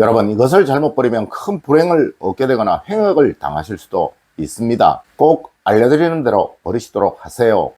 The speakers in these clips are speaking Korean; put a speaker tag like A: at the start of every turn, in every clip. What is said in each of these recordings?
A: 여러분, 이것을 잘못 버리면 큰 불행을 얻게 되거나 횡역을 당하실 수도 있습니다. 꼭 알려드리는 대로 버리시도록 하세요.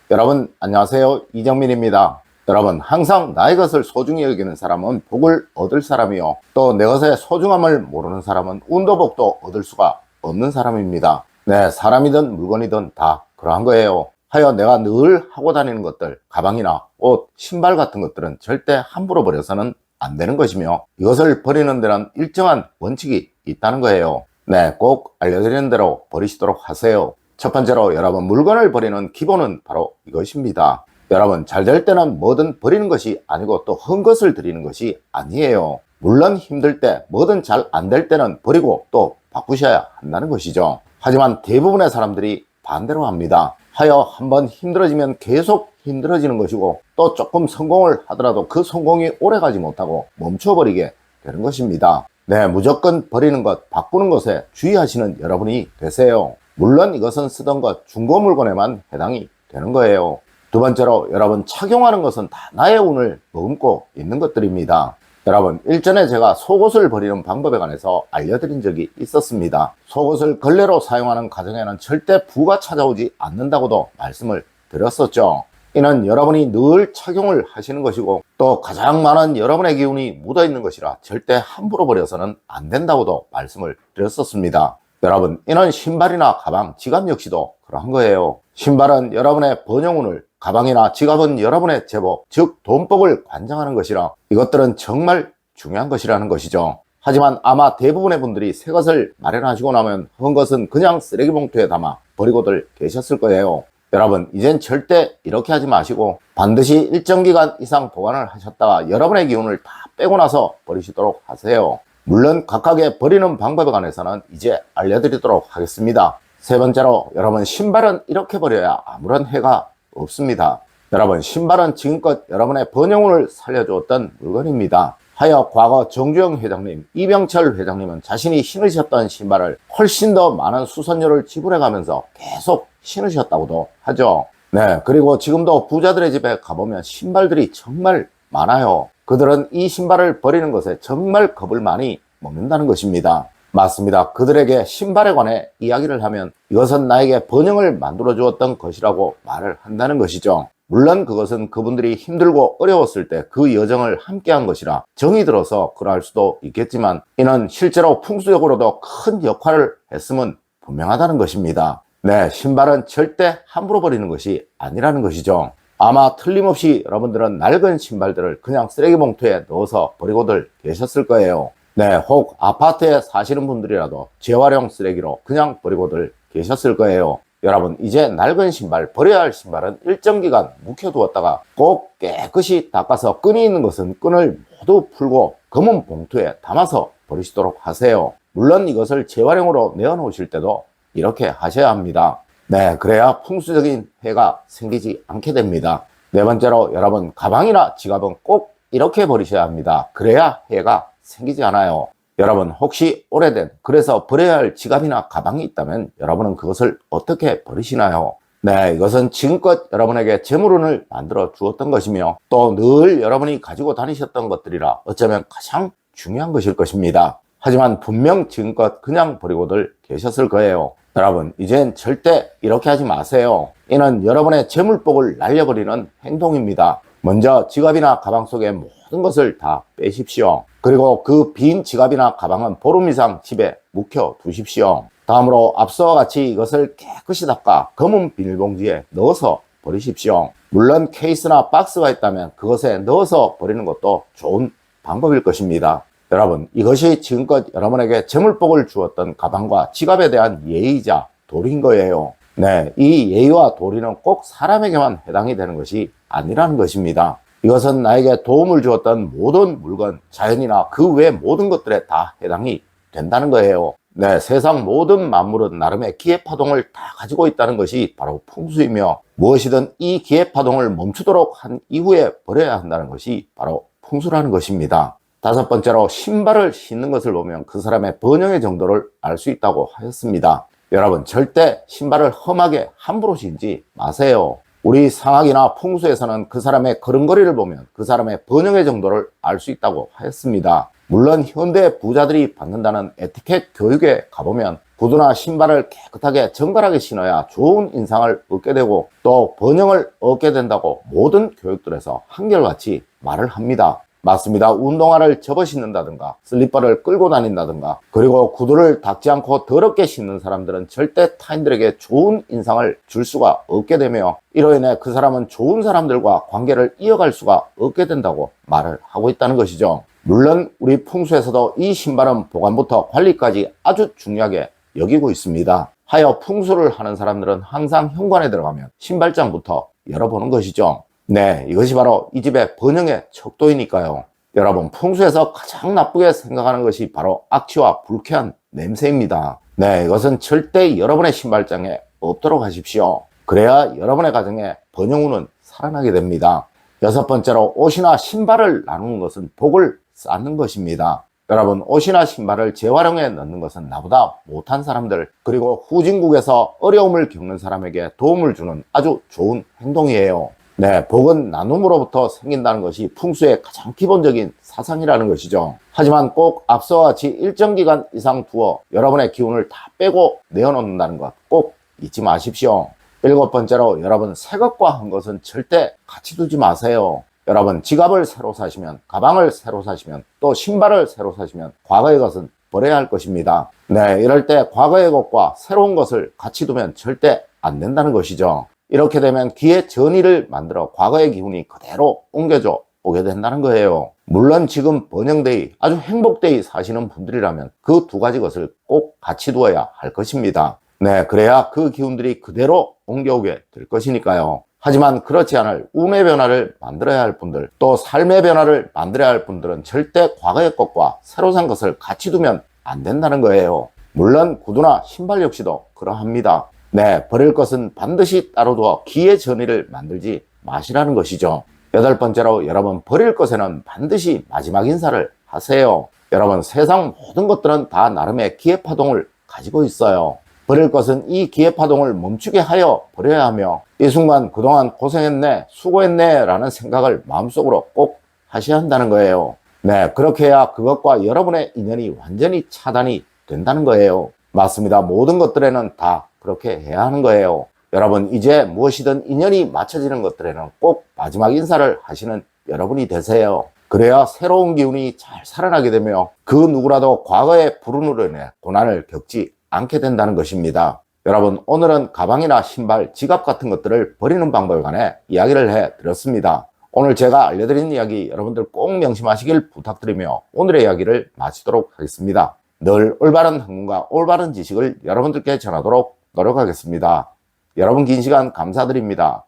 A: 여러분 안녕하세요, 이정민입니다. 여러분, 항상 나의 것을 소중히 여기는 사람은 복을 얻을 사람이요, 또 내 것의 소중함을 모르는 사람은 운도 복도 얻을 수가 없는 사람입니다. 네, 사람이든 물건이든 다 그러한 거예요. 하여 내가 늘 하고 다니는 것들, 가방이나 옷, 신발 같은 것들은 절대 함부로 버려서는 안 되는 것이며, 이것을 버리는 데는 일정한 원칙이 있다는 거예요. 네, 꼭 알려드리는 대로 버리시도록 하세요. 첫 번째로, 여러분, 물건을 버리는 기본은 바로 이것입니다. 여러분, 잘 될 때는 뭐든 버리는 것이 아니고 또 큰 것을 드리는 것이 아니에요. 물론 힘들 때, 뭐든 잘 안 될 때는 버리고 또 바꾸셔야 한다는 것이죠. 하지만 대부분의 사람들이 반대로 합니다. 하여 한번 힘들어지면 계속 힘들어지는 것이고, 또 조금 성공을 하더라도 그 성공이 오래가지 못하고 멈춰버리게 되는 것입니다. 네, 무조건 버리는 것, 바꾸는 것에 주의하시는 여러분이 되세요. 물론 이것은 쓰던 것, 중고 물건에만 해당이 되는 거예요. 두 번째로, 여러분, 착용하는 것은 다 나의 운을 머금고 있는 것들입니다. 여러분, 일전에 제가 속옷을 버리는 방법에 관해서 알려드린 적이 있었습니다. 속옷을 걸레로 사용하는 가정에는 절대 부가 찾아오지 않는다고도 말씀을 드렸었죠. 이는 여러분이 늘 착용을 하시는 것이고, 또 가장 많은 여러분의 기운이 묻어있는 것이라 절대 함부로 버려서는 안 된다고도 말씀을 드렸었습니다. 여러분, 이는 신발이나 가방, 지갑 역시도 그러한 거예요. 신발은 여러분의 번영운을, 가방이나 지갑은 여러분의 제복, 즉 돈복을 관장하는 것이라 이것들은 정말 중요한 것이라는 것이죠. 하지만 아마 대부분의 분들이 새 것을 마련하시고 나면 한 것은 그냥 쓰레기 봉투에 담아 버리고들 계셨을 거예요. 여러분, 이젠 절대 이렇게 하지 마시고 반드시 일정 기간 이상 보관을 하셨다가 여러분의 기운을 다 빼고 나서 버리시도록 하세요. 물론 각각의 버리는 방법에 관해서는 이제 알려드리도록 하겠습니다. 세 번째로, 여러분, 신발은 이렇게 버려야 아무런 해가 없습니다. 여러분, 신발은 지금껏 여러분의 번영운을 살려주었던 물건입니다. 하여 과거 정주영 회장님, 이병철 회장님은 자신이 신으셨던 신발을 훨씬 더 많은 수선료를 지불해가면서 계속 신으셨다고도 하죠. 네, 그리고 지금도 부자들의 집에 가보면 신발들이 정말 많아요. 그들은 이 신발을 버리는 것에 정말 겁을 많이 먹는다는 것입니다. 맞습니다. 그들에게 신발에 관해 이야기를 하면 이것은 나에게 번영을 만들어 주었던 것이라고 말을 한다는 것이죠. 물론 그것은 그분들이 힘들고 어려웠을 때 그 여정을 함께한 것이라 정이 들어서 그럴 수도 있겠지만, 이는 실제로 풍수적으로도 큰 역할을 했음은 분명하다는 것입니다. 네, 신발은 절대 함부로 버리는 것이 아니라는 것이죠. 아마 틀림없이 여러분들은 낡은 신발들을 그냥 쓰레기 봉투에 넣어서 버리고들 계셨을 거예요. 네, 혹 아파트에 사시는 분들이라도 재활용 쓰레기로 그냥 버리고들 계셨을 거예요. 여러분, 이제 낡은 신발, 버려야 할 신발은 일정 기간 묵혀두었다가 꼭 깨끗이 닦아서 끈이 있는 것은 끈을 모두 풀고 검은 봉투에 담아서 버리시도록 하세요. 물론 이것을 재활용으로 내어놓으실 때도 이렇게 하셔야 합니다. 네, 그래야 풍수적인 해가 생기지 않게 됩니다. 네 번째로, 여러분, 가방이나 지갑은 꼭 이렇게 버리셔야 합니다. 그래야 해가 생기지 않아요. 여러분, 혹시 오래된, 그래서 버려야 할 지갑이나 가방이 있다면 여러분은 그것을 어떻게 버리시나요? 네, 이것은 지금껏 여러분에게 재물운을 만들어 주었던 것이며 또 늘 여러분이 가지고 다니셨던 것들이라 어쩌면 가장 중요한 것일 것입니다. 하지만 분명 지금껏 그냥 버리고들 계셨을 거예요. 여러분, 이젠 절대 이렇게 하지 마세요. 이는 여러분의 재물복을 날려버리는 행동입니다. 먼저 지갑이나 가방 속에 모든 것을 다 빼십시오. 그리고 그 빈 지갑이나 가방은 보름 이상 집에 묵혀 두십시오. 다음으로 앞서와 같이 이것을 깨끗이 닦아 검은 비닐봉지에 넣어서 버리십시오. 물론 케이스나 박스가 있다면 그것에 넣어서 버리는 것도 좋은 방법일 것입니다. 여러분, 이것이 지금껏 여러분에게 재물복을 주었던 가방과 지갑에 대한 예의이자 도리인 거예요. 네, 이 예의와 도리는 꼭 사람에게만 해당이 되는 것이 아니라는 것입니다. 이것은 나에게 도움을 주었던 모든 물건, 자연이나 그 외 모든 것들에 다 해당이 된다는 거예요. 네, 세상 모든 만물은 나름의 기회파동을 다 가지고 있다는 것이 바로 풍수이며, 무엇이든 이 기회파동을 멈추도록 한 이후에 버려야 한다는 것이 바로 풍수라는 것입니다. 다섯 번째로, 신발을 신는 것을 보면 그 사람의 번영의 정도를 알 수 있다고 하였습니다. 여러분, 절대 신발을 험하게 함부로 신지 마세요. 우리 상학이나 풍수에서는 그 사람의 걸음걸이를 보면 그 사람의 번영의 정도를 알 수 있다고 하였습니다. 물론 현대 부자들이 받는다는 에티켓 교육에 가보면 구두나 신발을 깨끗하게 정갈하게 신어야 좋은 인상을 얻게 되고 또 번영을 얻게 된다고 모든 교육들에서 한결같이 말을 합니다. 맞습니다. 운동화를 접어 신는다든가 슬리퍼를 끌고 다닌다든가 그리고 구두를 닦지 않고 더럽게 신는 사람들은 절대 타인들에게 좋은 인상을 줄 수가 없게 되며 이로 인해 그 사람은 좋은 사람들과 관계를 이어갈 수가 없게 된다고 말을 하고 있다는 것이죠. 물론 우리 풍수에서도 이 신발은 보관부터 관리까지 아주 중요하게 여기고 있습니다. 하여 풍수를 하는 사람들은 항상 현관에 들어가면 신발장부터 열어보는 것이죠. 네, 이것이 바로 이 집의 번영의 척도이니까요. 여러분, 풍수에서 가장 나쁘게 생각하는 것이 바로 악취와 불쾌한 냄새입니다. 네, 이것은 절대 여러분의 신발장에 없도록 하십시오. 그래야 여러분의 가정에 번영운은 살아나게 됩니다. 여섯 번째로 옷이나 신발을 나누는 것은 복을 쌓는 것입니다. 여러분, 옷이나 신발을 재활용해 넣는 것은 나보다 못한 사람들 그리고 후진국에서 어려움을 겪는 사람에게 도움을 주는 아주 좋은 행동이에요. 네, 복은 나눔으로부터 생긴다는 것이 풍수의 가장 기본적인 사상이라는 것이죠. 하지만 꼭 앞서와 같이 일정 기간 이상 두어 여러분의 기운을 다 빼고 내어놓는다는 것 꼭 잊지 마십시오. 일곱 번째로 여러분, 새 것과 한 것은 절대 같이 두지 마세요. 여러분, 지갑을 새로 사시면, 가방을 새로 사시면, 또 신발을 새로 사시면 과거의 것은 버려야 할 것입니다. 네, 이럴 때 과거의 것과 새로운 것을 같이 두면 절대 안 된다는 것이죠. 이렇게 되면 기의 전이를 만들어 과거의 기운이 그대로 옮겨져 오게 된다는 거예요. 물론 지금 번영데이, 아주 행복데이 사시는 분들이라면 그 두 가지 것을 꼭 같이 두어야 할 것입니다. 네, 그래야 그 기운들이 그대로 옮겨오게 될 것이니까요. 하지만 그렇지 않을 운의 변화를 만들어야 할 분들, 또 삶의 변화를 만들어야 할 분들은 절대 과거의 것과 새로 산 것을 같이 두면 안 된다는 거예요. 물론 구두나 신발 역시도 그러합니다. 네, 버릴 것은 반드시 따로 두어 기의 전의를 만들지 마시라는 것이죠. 여덟 번째로 여러분, 버릴 것에는 반드시 마지막 인사를 하세요. 여러분, 세상 모든 것들은 다 나름의 기의 파동을 가지고 있어요. 버릴 것은 이 기의 파동을 멈추게 하여 버려야 하며 이 순간 그동안 고생했네, 수고했네 라는 생각을 마음속으로 꼭 하셔야 한다는 거예요. 네, 그렇게 해야 그것과 여러분의 인연이 완전히 차단이 된다는 거예요. 맞습니다. 모든 것들에는 다 그렇게 해야 하는 거예요. 여러분, 이제 무엇이든 인연이 맞춰지는 것들에는 꼭 마지막 인사를 하시는 여러분이 되세요. 그래야 새로운 기운이 잘 살아나게 되며 그 누구라도 과거의 불운으로 인해 고난을 겪지 않게 된다는 것입니다. 여러분, 오늘은 가방이나 신발, 지갑 같은 것들을 버리는 방법에 관해 이야기를 해드렸습니다. 오늘 제가 알려드린 이야기 여러분들 꼭 명심하시길 부탁드리며 오늘의 이야기를 마치도록 하겠습니다. 늘 올바른 학문과 올바른 지식을 여러분들께 전하도록 노력하겠습니다. 여러분 긴 시간 감사드립니다.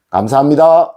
A: 감사합니다.